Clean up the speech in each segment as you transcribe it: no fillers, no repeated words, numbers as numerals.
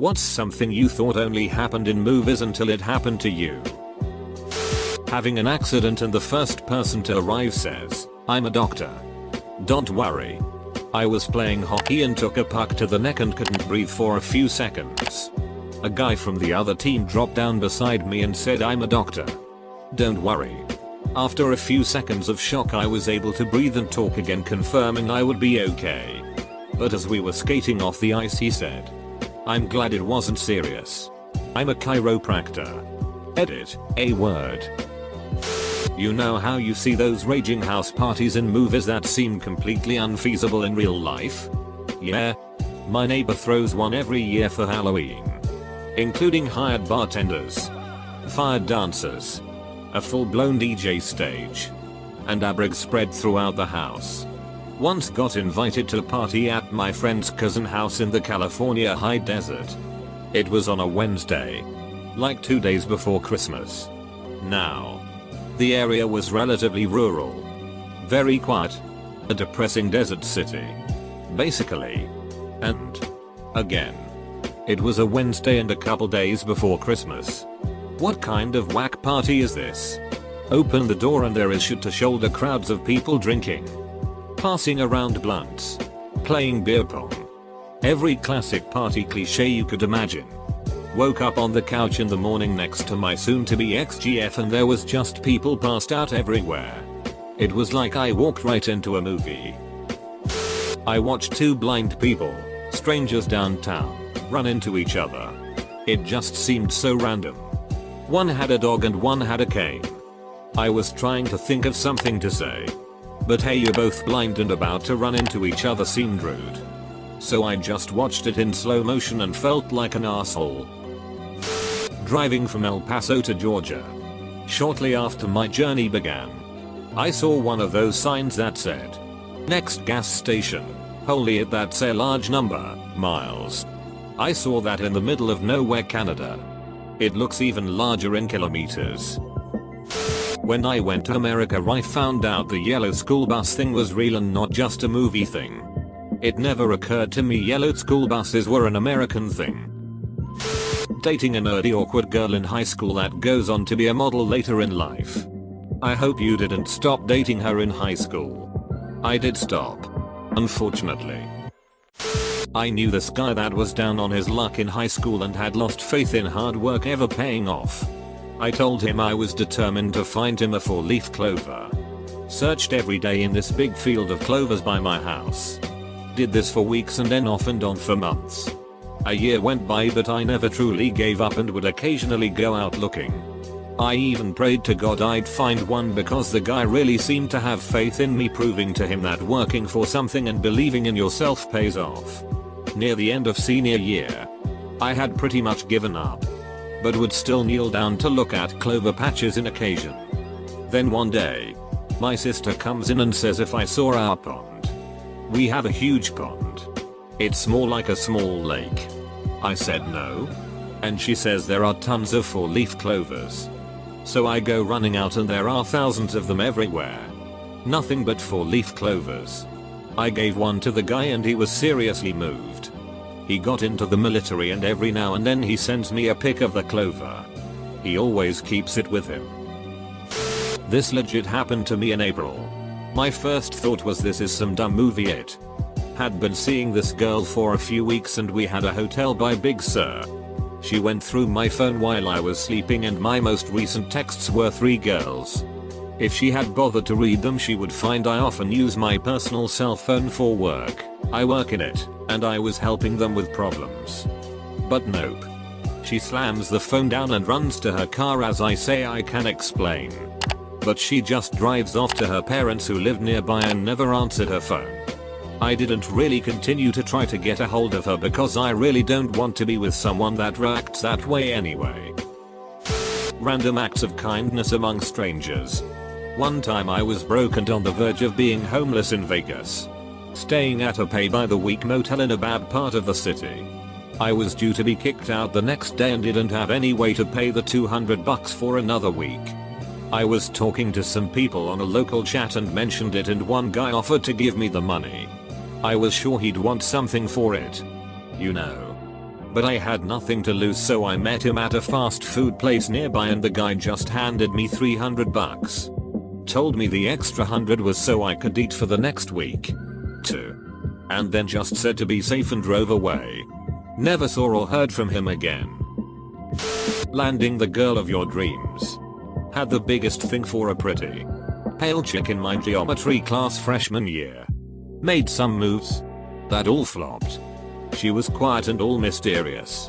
What's something you thought only happened in movies until it happened to you? Having an accident and the first person to arrive says, "I'm a doctor." Don't worry. I was playing hockey and took a puck to the neck and couldn't breathe for a few seconds. A guy from the other team dropped down beside me and said, "I'm a doctor." Don't worry. After a few seconds of shock I was able to breathe and talk again, confirming I would be okay. But as we were skating off the ice he said, "I'm glad it wasn't serious. I'm a chiropractor." Edit, a word. You know how you see those raging house parties in movies that seem completely unfeasible in real life? Yeah. My neighbor throws one every year for Halloween. Including hired bartenders, fire dancers, a full-blown DJ stage, and abrigs spread throughout the house. Once got invited to a party at my friend's cousin house in the California high desert. It was on a Wednesday, like 2 days before Christmas. Now, the area was relatively rural, very quiet, a depressing desert city, basically. And, again, it was a Wednesday and a couple days before Christmas. What kind of whack party is this? Open the door and there is shoulder-to-shoulder crowds of people drinking, passing around blunts, playing beer pong. Every classic party cliche you could imagine. Woke up on the couch in the morning next to my soon-to-be ex-GF and there was just people passed out everywhere. It was like I walked right into a movie. I watched two blind people, strangers downtown, run into each other. It just seemed so random. One had a dog and one had a cane. I was trying to think of something to say, but "Hey, you're both blind and about to run into each other" seemed rude. So I just watched it in slow motion and felt like an asshole. Driving from El Paso to Georgia. Shortly after my journey began, I saw one of those signs that said, "Next gas station." Holy, that's a large number, miles. I saw that in the middle of nowhere, Canada. It looks even larger in kilometers. When I went to America I found out the yellow school bus thing was real and not just a movie thing. It never occurred to me yellow school buses were an American thing. Dating a nerdy awkward girl in high school that goes on to be a model later in life. I hope you didn't stop dating her in high school. I did stop. Unfortunately. I knew this guy that was down on his luck in high school and had lost faith in hard work ever paying off. I told him I was determined to find him a 4-leaf clover. Searched every day in this big field of clovers by my house. Did this for weeks and then off and on for months. A year went by but I never truly gave up and would occasionally go out looking. I even prayed to God I'd find one because the guy really seemed to have faith in me, proving to him that working for something and believing in yourself pays off. Near the end of senior year, I had pretty much given up, but would still kneel down to look at clover patches in occasion. Then one day, my sister comes in and says if I saw our pond. We have a huge pond. It's more like a small lake. I said no. And she says there are tons of 4-leaf clovers. So I go running out and there are thousands of them everywhere. Nothing but 4-leaf clovers. I gave one to the guy and he was seriously moved. He got into the military and every now and then he sends me a pic of the clover. He always keeps it with him. This legit happened to me in April. My first thought was this is some dumb movie. It had been seeing this girl for a few weeks and we had a hotel by Big Sur. She went through my phone while I was sleeping and my most recent texts were 3 girls. If she had bothered to read them she would find I often use my personal cell phone for work. I work in it, and I was helping them with problems. But nope. She slams the phone down and runs to her car as I say I can explain. But she just drives off to her parents who lived nearby and never answered her phone. I didn't really continue to try to get a hold of her because I really don't want to be with someone that reacts that way anyway. Random acts of kindness among strangers. One time I was broke and on the verge of being homeless in Vegas. Staying at a pay-by-the-week motel in a bad part of the city. I was due to be kicked out the next day and didn't have any way to pay the $200 for another week. I was talking to some people on a local chat and mentioned it and one guy offered to give me the money. I was sure he'd want something for it. You know. But I had nothing to lose, so I met him at a fast food place nearby and the guy just handed me $300. Told me the extra 100 was so I could eat for the next week. Too. And then just said to be safe and drove away. Never saw or heard from him again. Landing the girl of your dreams. Had the biggest thing for a pretty pale chick in my geometry class freshman year. Made some moves that all flopped. She was quiet and all mysterious,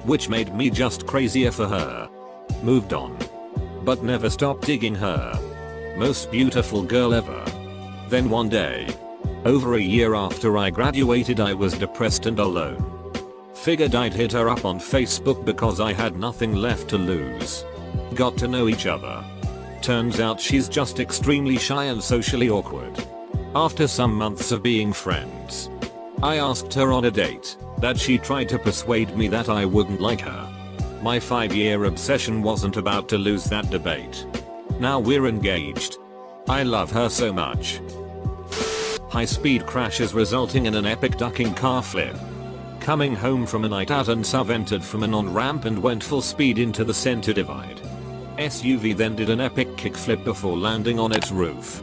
which made me just crazier for her. Moved on, but never stopped digging her. Most beautiful girl ever. Then one day, over a year after I graduated, I was depressed and alone. Figured I'd hit her up on Facebook because I had nothing left to lose. Got to know each other. Turns out she's just extremely shy and socially awkward. After some months of being friends, I asked her on a date that she tried to persuade me that I wouldn't like her. My 5-year obsession wasn't about to lose that debate. Now we're engaged. I love her so much. High-speed crashes resulting in an epic ducking car flip. Coming home from a night out and entered from an on-ramp and went full speed into the center divide. SUV then did an epic kickflip before landing on its roof.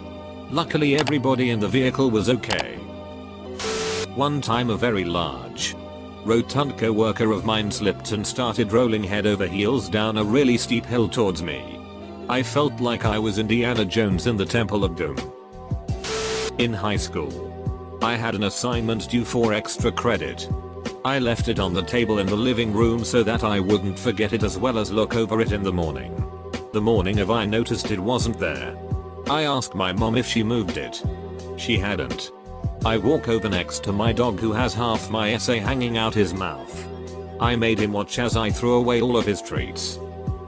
Luckily everybody in the vehicle was okay. One time a very large, rotund co-worker of mine slipped and started rolling head over heels down a really steep hill towards me. I felt like I was Indiana Jones in the Temple of Doom. In high school, I had an assignment due for extra credit. I left it on the table in the living room so that I wouldn't forget it, as well as look over it in the morning. The morning of, I noticed it wasn't there. I asked my mom if she moved it. She hadn't. I walk over next to my dog who has half my essay hanging out his mouth. I made him watch as I threw away all of his treats.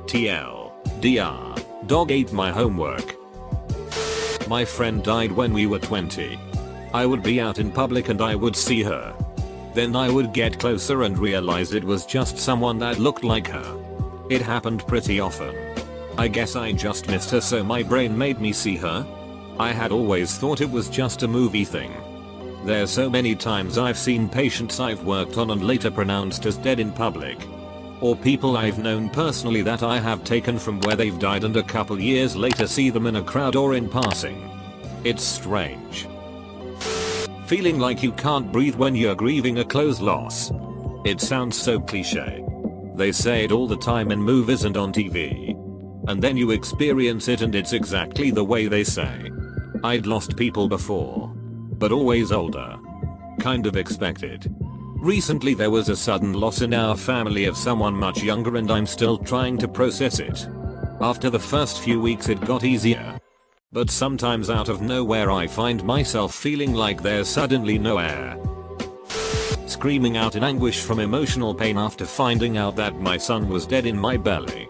TLDR, dog ate my homework. My friend died when we were 20. I would be out in public and I would see her. Then I would get closer and realize it was just someone that looked like her. It happened pretty often. I guess I just missed her, so my brain made me see her. I had always thought it was just a movie thing. There's so many times I've seen patients I've worked on and later pronounced as dead in public. Or people I've known personally that I have taken from where they've died and a couple years later see them in a crowd or in passing. It's strange. Feeling like you can't breathe when you're grieving a close loss. It sounds so cliche. They say it all the time in movies and on TV. And then you experience it and it's exactly the way they say. I'd lost people before. But always older. Kind of expected. Recently there was a sudden loss in our family of someone much younger and I'm still trying to process it. After the first few weeks it got easier. But sometimes out of nowhere I find myself feeling like there's suddenly no air. Screaming out in anguish from emotional pain after finding out that my son was dead in my belly.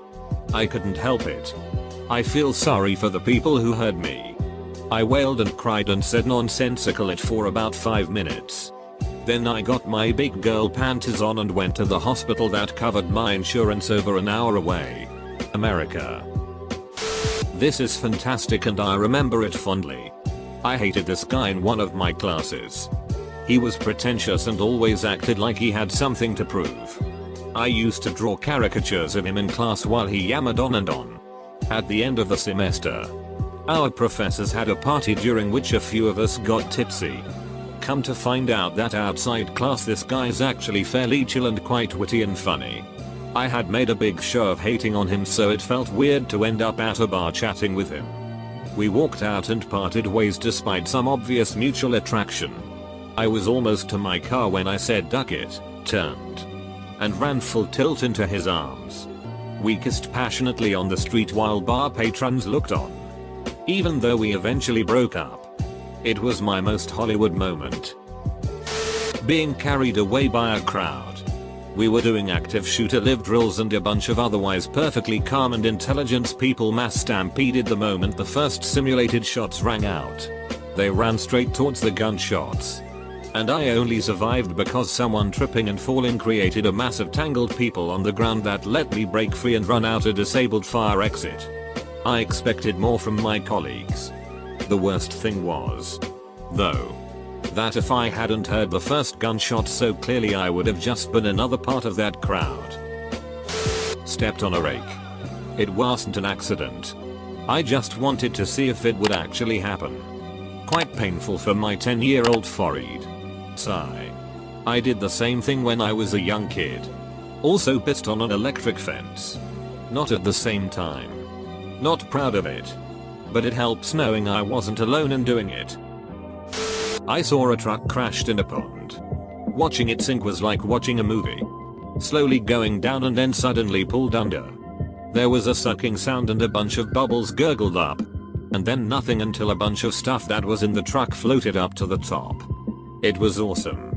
I couldn't help it. I feel sorry for the people who hurt me. I wailed and cried and said nonsensical it for about 5 minutes. Then I got my big girl panties on and went to the hospital that covered my insurance over an hour away. America. This is fantastic and I remember it fondly. I hated this guy in one of my classes. He was pretentious and always acted like he had something to prove. I used to draw caricatures of him in class while he yammered on and on. At the end of the semester, our professors had a party during which a few of us got tipsy. Come to find out that outside class this guy's actually fairly chill and quite witty and funny. I had made a big show of hating on him, so it felt weird to end up at a bar chatting with him. We walked out and parted ways despite some obvious mutual attraction. I was almost to my car when I said duck it, turned, and ran full tilt into his arms. We kissed passionately on the street while bar patrons looked on. Even though we eventually broke up. It was my most Hollywood moment. Being carried away by a crowd. We were doing active shooter live drills and a bunch of otherwise perfectly calm and intelligent people mass stampeded the moment the first simulated shots rang out. They ran straight towards the gunshots. And I only survived because someone tripping and falling created a mass of tangled people on the ground that let me break free and run out a disabled fire exit. I expected more from my colleagues. The worst thing was, though, That if I hadn't heard the first gunshot so clearly I would have just been another part of that crowd. Stepped on a rake. It wasn't an accident. I just wanted to see if it would actually happen. Quite painful for my 10-year-old forehead. Sigh. I did the same thing when I was a young kid. Also pissed on an electric fence. Not at the same time. Not proud of it. But it helps knowing I wasn't alone in doing it. I saw a truck crashed in a pond. Watching it sink was like watching a movie. Slowly going down and then suddenly pulled under. There was a sucking sound and a bunch of bubbles gurgled up. And then nothing until a bunch of stuff that was in the truck floated up to the top. It was awesome.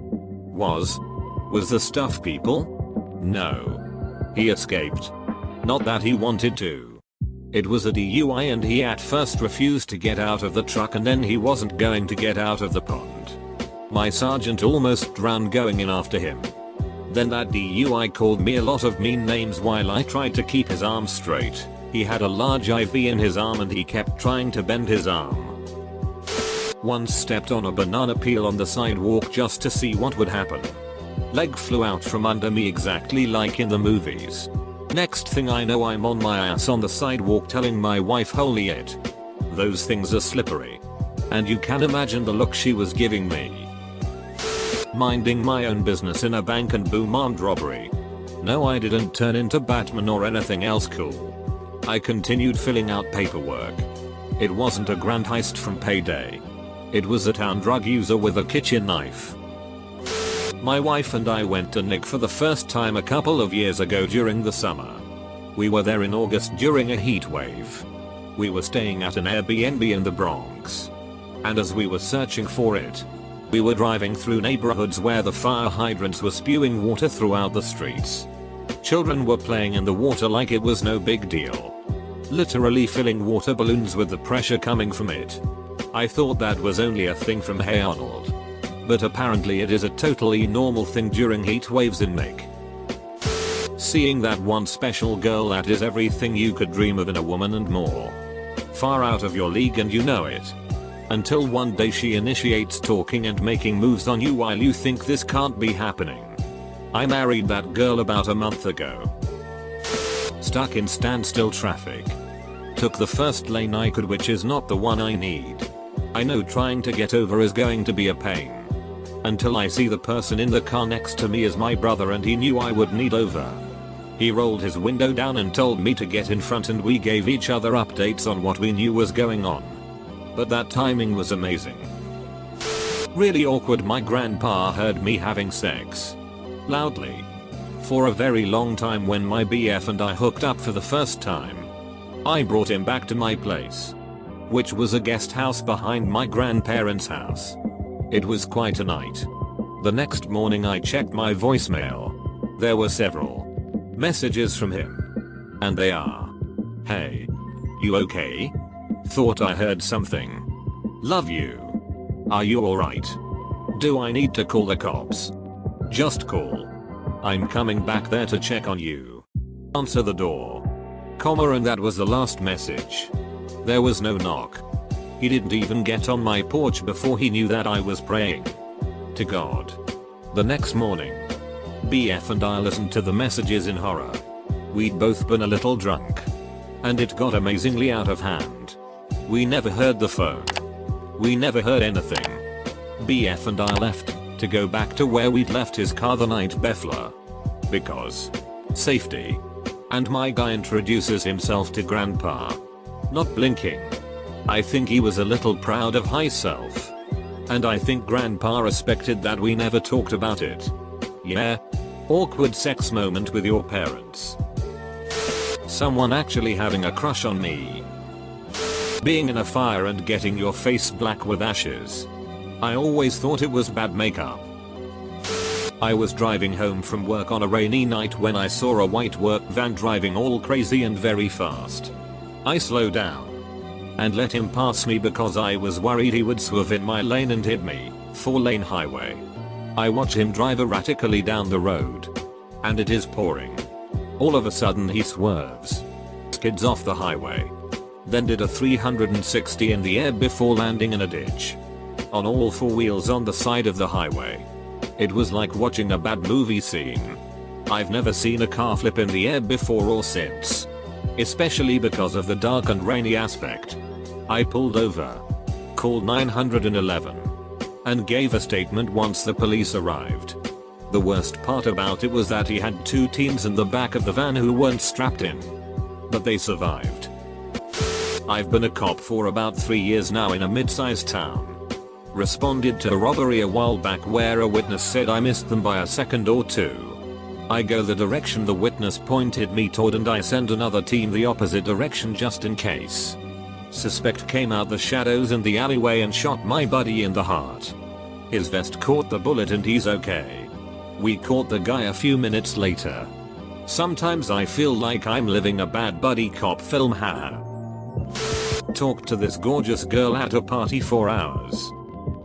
Was the stuff people? No. He escaped. Not that he wanted to. It was a DUI and he at first refused to get out of the truck and then he wasn't going to get out of the pond. My sergeant almost drowned going in after him. Then that DUI called me a lot of mean names while I tried to keep his arm straight. He had a large IV in his arm and he kept trying to bend his arm. Once stepped on a banana peel on the sidewalk just to see what would happen. Leg flew out from under me exactly like in the movies. Next thing I know I'm on my ass on the sidewalk telling my wife holy it. Those things are slippery. And you can imagine the look she was giving me. Minding my own business in a bank and boom armed robbery. No, I didn't turn into Batman or anything else cool. I continued filling out paperwork. It wasn't a grand heist from payday. It was a town drug user with a kitchen knife. My wife and I went to Nick for the first time a couple of years ago during the summer. We were there in August during a heat wave. We were staying at an Airbnb in the Bronx. And as we were searching for it, we were driving through neighborhoods where the fire hydrants were spewing water throughout the streets. Children were playing in the water like it was no big deal. Literally filling water balloons with the pressure coming from it. I thought that was only a thing from Hey Arnold. But apparently it is a totally normal thing during heat waves in Nick. Seeing that one special girl that is everything you could dream of in a woman and more. Far out of your league and you know it. Until one day she initiates talking and making moves on you while you think this can't be happening. I married that girl about a month ago. Stuck in standstill traffic. Took the first lane I could, which is not the one I need. I know trying to get over is going to be a pain. Until I see the person in the car next to me is my brother and he knew I would need over. He rolled his window down and told me to get in front and we gave each other updates on what we knew was going on. But that timing was amazing. Really awkward, my grandpa heard me having sex. Loudly. For a very long time when my BF and I hooked up for the first time. I brought him back to my place. Which was a guest house behind my grandparents' house. It was quite a night. The next morning I checked my voicemail. There were several messages from him. And they are. Hey. You okay? Thought I heard something. Love you. Are you alright? Do I need to call the cops? Just call. I'm coming back there to check on you. Answer the door. Comma, and that was the last message. There was no knock. He didn't even get on my porch before he knew that I was praying to God. The next morning, BF and I listened to the messages in horror. We'd both been a little drunk. And it got amazingly out of hand. We never heard the phone. We never heard anything. BF and I left to go back to where we'd left his car the night before. Because safety. And my guy introduces himself to grandpa. Not blinking. I think he was a little proud of himself. And I think grandpa respected that we never talked about it. Yeah. Awkward sex moment with your parents. Someone actually having a crush on me. Being in a fire and getting your face black with ashes. I always thought it was bad makeup. I was driving home from work on a rainy night when I saw a white work van driving all crazy and very fast. I slowed down and let him pass me because I was worried he would swerve in my lane and hit me. 4-lane highway. I watch him drive erratically down the road. And it is pouring. All of a sudden he swerves. Skids off the highway. Then did a 360 in the air before landing in a ditch. on all four wheels on the side of the highway. It was like watching a bad movie scene. I've never seen a car flip in the air before or since. Especially because of the dark and rainy aspect. I pulled over, called 911, and gave a statement once the police arrived. The worst part about it was that he had two teens in the back of the van who weren't strapped in. But they survived. I've been a cop for about 3 years now in a mid-sized town. Responded to a robbery a while back where a witness said I missed them by a second or two. I go the direction the witness pointed me toward and I send another team the opposite direction just in case. Suspect came out the shadows in the alleyway and shot my buddy in the heart. His vest caught the bullet and he's okay. We caught the guy a few minutes later. Sometimes I feel like I'm living a bad buddy cop film. Haha. Talked to this gorgeous girl at a party for hours.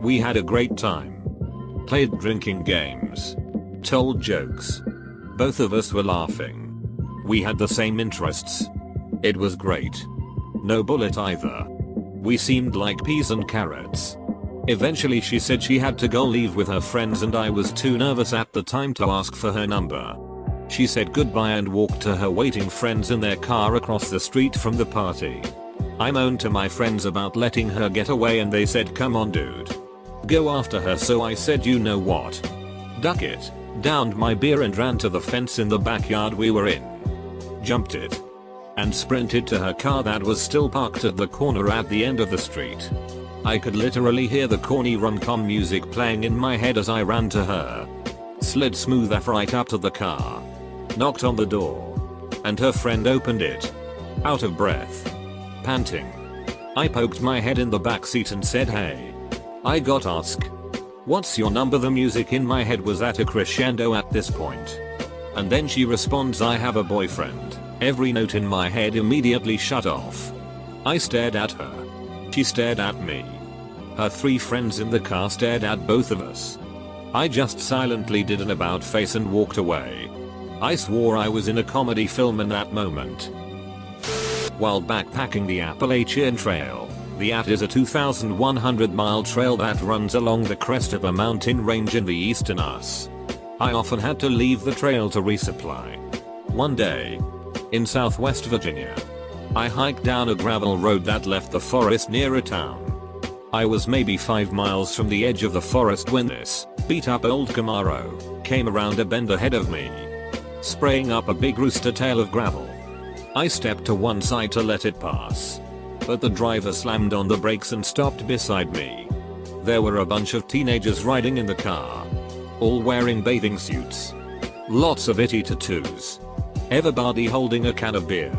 We had a great time. Played drinking games. Told jokes. Both of us were laughing. We had the same interests. It was great. No bullet either. We seemed like peas and carrots. Eventually she said she had to go leave with her friends and I was too nervous at the time to ask for her number. She said goodbye and walked to her waiting friends in their car across the street from the party. I moaned to my friends about letting her get away and they said come on dude. Go after her, so I said you know what. Duck it, downed my beer and ran to the fence in the backyard we were in. Jumped it. And sprinted to her car that was still parked at the corner at the end of the street. I could literally hear the corny rom-com music playing in my head as I ran to her. Slid smooth right up to the car. Knocked on the door. And her friend opened it. Out of breath. Panting. I poked my head in the back seat and said hey. I got asked. What's your number? The music in my head was at a crescendo at this point. And then she responds I have a boyfriend. Every note in my head immediately shut off. I stared at her. She stared at me. Her three friends in the car stared at both of us. I just silently did an about face and walked away. I swore I was in a comedy film in that moment. While backpacking the Appalachian Trail, the AT is a 2,100-mile trail that runs along the crest of a mountain range in the eastern US. I often had to leave the trail to resupply. One day, in Southwest Virginia, I hiked down a gravel road that left the forest near a town. I was maybe 5 miles from the edge of the forest when this beat-up old Camaro came around a bend ahead of me, spraying up a big rooster tail of gravel. I stepped to one side to let it pass, but the driver slammed on the brakes and stopped beside me. There were a bunch of teenagers riding in the car, all wearing bathing suits. Lots of itty tattoos. Everybody holding a can of beer.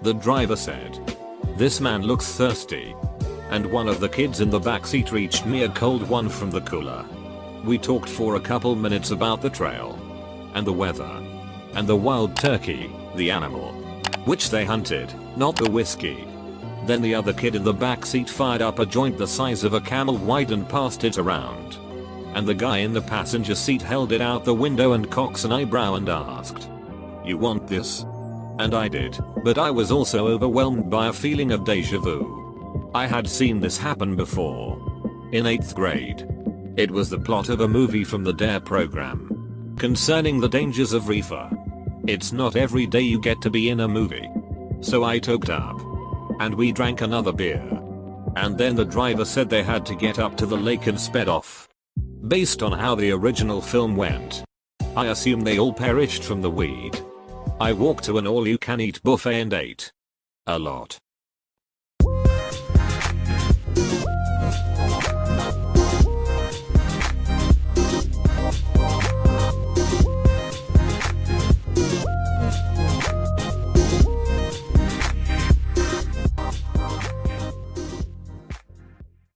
The driver said, "This man looks thirsty." And one of the kids in the backseat reached me a cold one from the cooler. We talked for a couple minutes about the trail, and the weather, and the wild turkey, the animal, which they hunted, not the whiskey. Then the other kid in the backseat fired up a joint the size of a camel wide and passed it around. And the guy in the passenger seat held it out the window and cocks an eyebrow and asked, "You want this?" And I did, but I was also overwhelmed by a feeling of deja vu. I had seen this happen before. In 8th grade. It was the plot of a movie from the DARE program. Concerning the dangers of reefer. It's not every day you get to be in a movie. So I toked up. And we drank another beer. And then the driver said they had to get up to the lake and sped off. Based on how the original film went, I assume they all perished from the weed. I walked to an all-you-can-eat buffet and ate a lot.